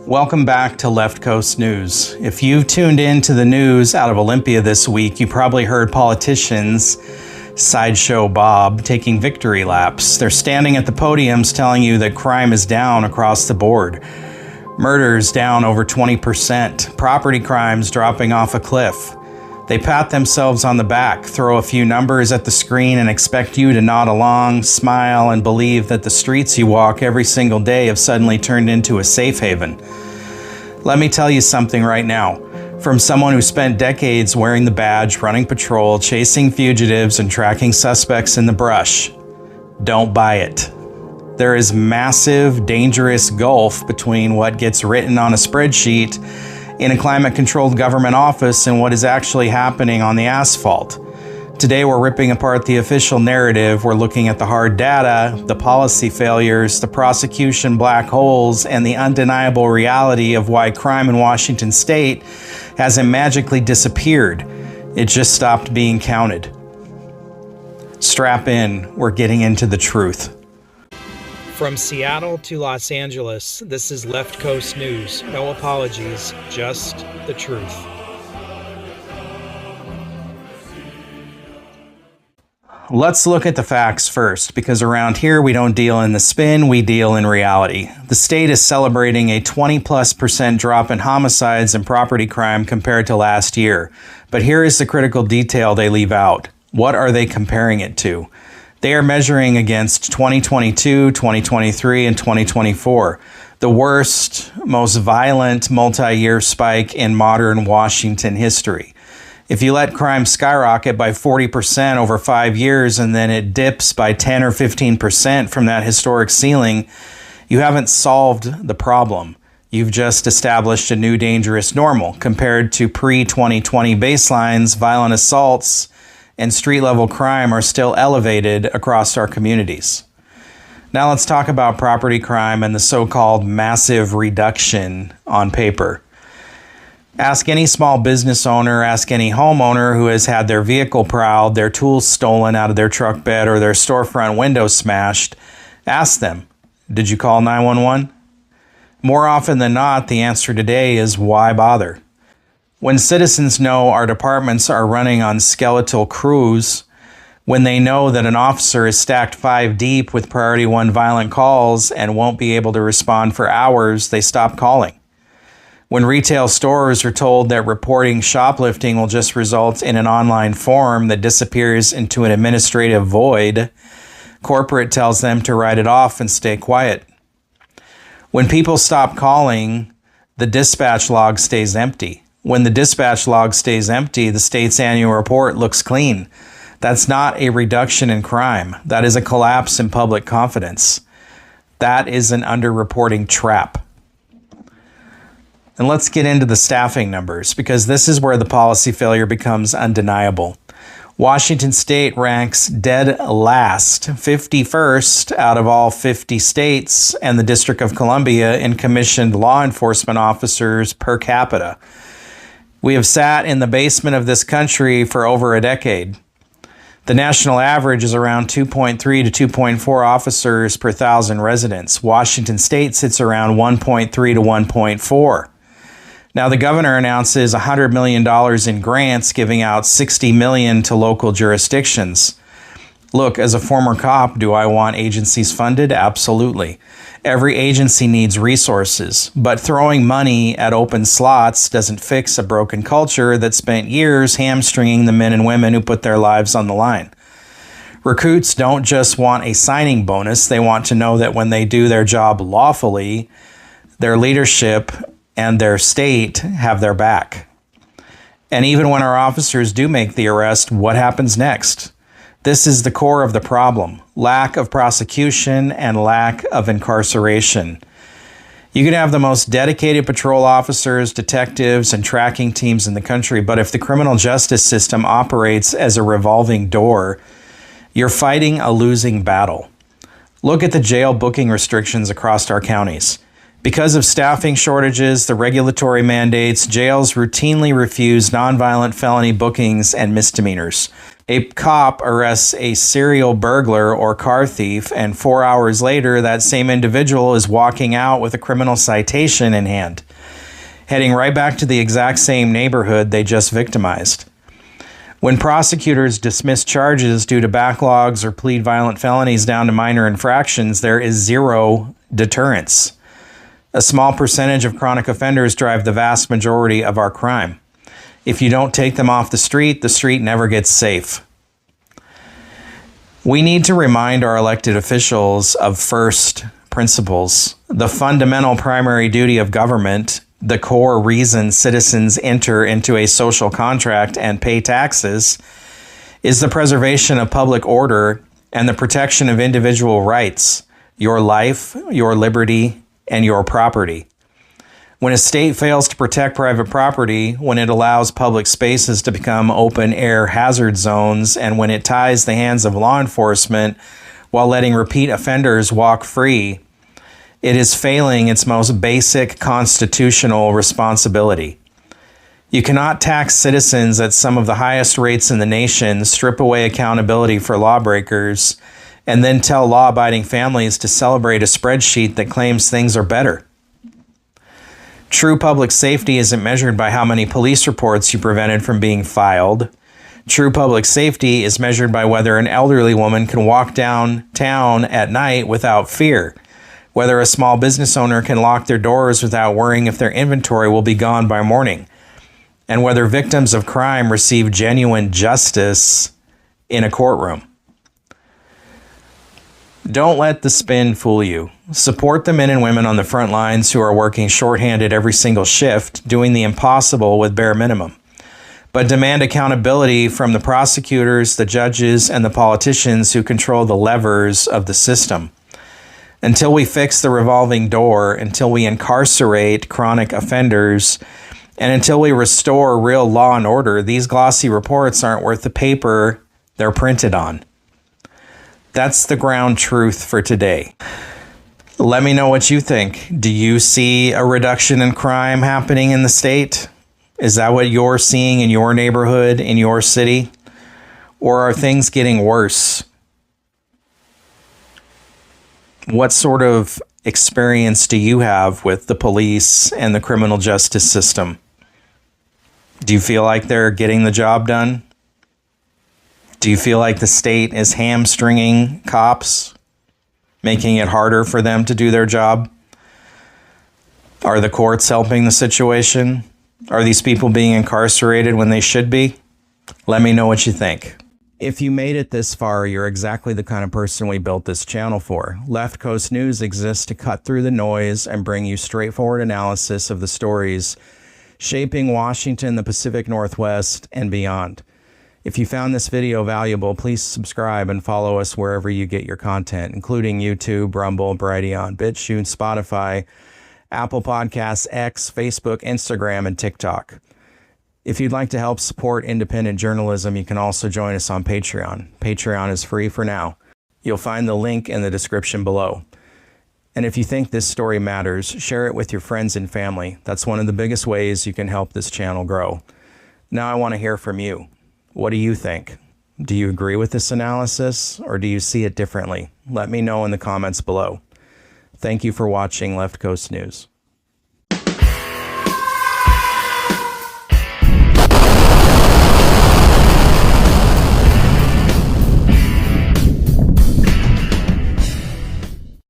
Welcome back to Left Coast News. If you've tuned in to the news out of Olympia this week, you probably heard politicians, Sideshow Bob, taking victory laps. They're standing at the podiums telling you that crime is down across the board. Murders down over 20%. Property crimes dropping off a cliff. They pat themselves on the back, throw a few numbers at the screen, and expect you to nod along, smile, and believe that the streets you walk every single day have suddenly turned into a safe haven. Let me tell you something right now. From someone who spent decades wearing the badge, running patrol, chasing fugitives, and tracking suspects in the brush. Don't buy it. There is massive, dangerous gulf between what gets written on a spreadsheet in a climate-controlled government office and what is actually happening on the asphalt. Today we're ripping apart the official narrative. We're looking at the hard data, the policy failures, the prosecution black holes, and the undeniable reality of why crime in Washington state hasn't magically disappeared. It just stopped being counted. Strap in, we're getting into the truth. From Seattle to Los Angeles, this is Left Coast News. No apologies, just the truth. Let's look at the facts first, because around here we don't deal in the spin, we deal in reality. The state is celebrating a 20+% drop in homicides and property crime compared to last year. But here is the critical detail they leave out. What are they comparing it to? They are measuring against 2022, 2023, and 2024, the worst, most violent multi-year spike in modern Washington history. If you let crime skyrocket by 40% over 5 years and then it dips by 10 or 15% from that historic ceiling, you haven't solved the problem. You've just established a new dangerous normal. Compared to pre-2020 baselines, violent assaults and street-level crime are still elevated across our communities. Now let's talk about property crime and the so-called massive reduction on paper. Ask any small business owner, ask any homeowner who has had their vehicle prowled, their tools stolen out of their truck bed, or their storefront window smashed. Ask them, did you call 911? More often than not, the answer today is why bother? When citizens know our departments are running on skeletal crews, when they know that an officer is stacked 5 deep with priority 1 violent calls and won't be able to respond for hours, they stop calling. When retail stores are told that reporting shoplifting will just result in an online form that disappears into an administrative void, corporate tells them to write it off and stay quiet. When people stop calling, the dispatch log stays empty. When the dispatch log stays empty, the state's annual report looks clean. That's not a reduction in crime. That is a collapse in public confidence. That is an underreporting trap. And let's get into the staffing numbers, because this is where the policy failure becomes undeniable. Washington state ranks dead last, 51st out of all 50 states, and the District of Columbia in commissioned law enforcement officers per capita. We have sat in the basement of this country for over a decade. The national average is around 2.3 to 2.4 officers per 1,000 residents. Washington state sits around 1.3 to 1.4. Now, the governor announces $100 million in grants, giving out $60 million to local jurisdictions. Look, as a former cop, do I want agencies funded? Absolutely. Every agency needs resources, but throwing money at open slots doesn't fix a broken culture that spent years hamstringing the men and women who put their lives on the line. Recruits don't just want a signing bonus. They want to know that when they do their job lawfully, their leadership and their state have their back. And even when our officers do make the arrest, what happens next? This is the core of the problem: lack of prosecution and lack of incarceration. You can have the most dedicated patrol officers, detectives, and tracking teams in the country, but if the criminal justice system operates as a revolving door, you're fighting a losing battle. Look at the jail booking restrictions across our counties. Because of staffing shortages, the regulatory mandates, jails routinely refuse nonviolent felony bookings and misdemeanors. A cop arrests a serial burglar or car thief, and 4 hours later, that same individual is walking out with a criminal citation in hand, heading right back to the exact same neighborhood they just victimized. When prosecutors dismiss charges due to backlogs or plead violent felonies down to minor infractions, there is zero deterrence. A small percentage of chronic offenders drive the vast majority of our crime. If you don't take them off the street never gets safe. We need to remind our elected officials of first principles. The fundamental primary duty of government, the core reason citizens enter into a social contract and pay taxes, is the preservation of public order and the protection of individual rights, your life, your liberty, and your property. When a state fails to protect private property, when it allows public spaces to become open-air hazard zones, and when it ties the hands of law enforcement while letting repeat offenders walk free, it is failing its most basic constitutional responsibility. You cannot tax citizens at some of the highest rates in the nation, strip away accountability for lawbreakers, and then tell law-abiding families to celebrate a spreadsheet that claims things are better. True public safety isn't measured by how many police reports you prevented from being filed. True public safety is measured by whether an elderly woman can walk downtown at night without fear, whether a small business owner can lock their doors without worrying if their inventory will be gone by morning, and whether victims of crime receive genuine justice in a courtroom. Don't let the spin fool you. Support the men and women on the front lines who are working shorthanded every single shift, doing the impossible with bare minimum. But demand accountability from the prosecutors, the judges, and the politicians who control the levers of the system. Until we fix the revolving door, until we incarcerate chronic offenders, and until we restore real law and order, these glossy reports aren't worth the paper they're printed on. That's the ground truth for today. Let me know what you think. Do you see a reduction in crime happening in the state? Is that what you're seeing in your neighborhood, in your city? Or are things getting worse? What sort of experience do you have with the police and the criminal justice system? Do you feel like they're getting the job done? Do you feel like the state is hamstringing cops, making it harder for them to do their job? Are the courts helping the situation? Are these people being incarcerated when they should be? Let me know what you think. If you made it this far, you're exactly the kind of person we built this channel for. Left Coast News exists to cut through the noise and bring you straightforward analysis of the stories shaping Washington, the Pacific Northwest, and beyond. If you found this video valuable, please subscribe and follow us wherever you get your content, including YouTube, Rumble, Brighteon, BitChute, Spotify, Apple Podcasts, X, Facebook, Instagram, and TikTok. If you'd like to help support independent journalism, you can also join us on Patreon. Patreon is free for now. You'll find the link in the description below. And if you think this story matters, share it with your friends and family. That's one of the biggest ways you can help this channel grow. Now I want to hear from you. What do you think? Do you agree with this analysis, or do you see it differently? Let me know in the comments below. Thank you for watching Left Coast News.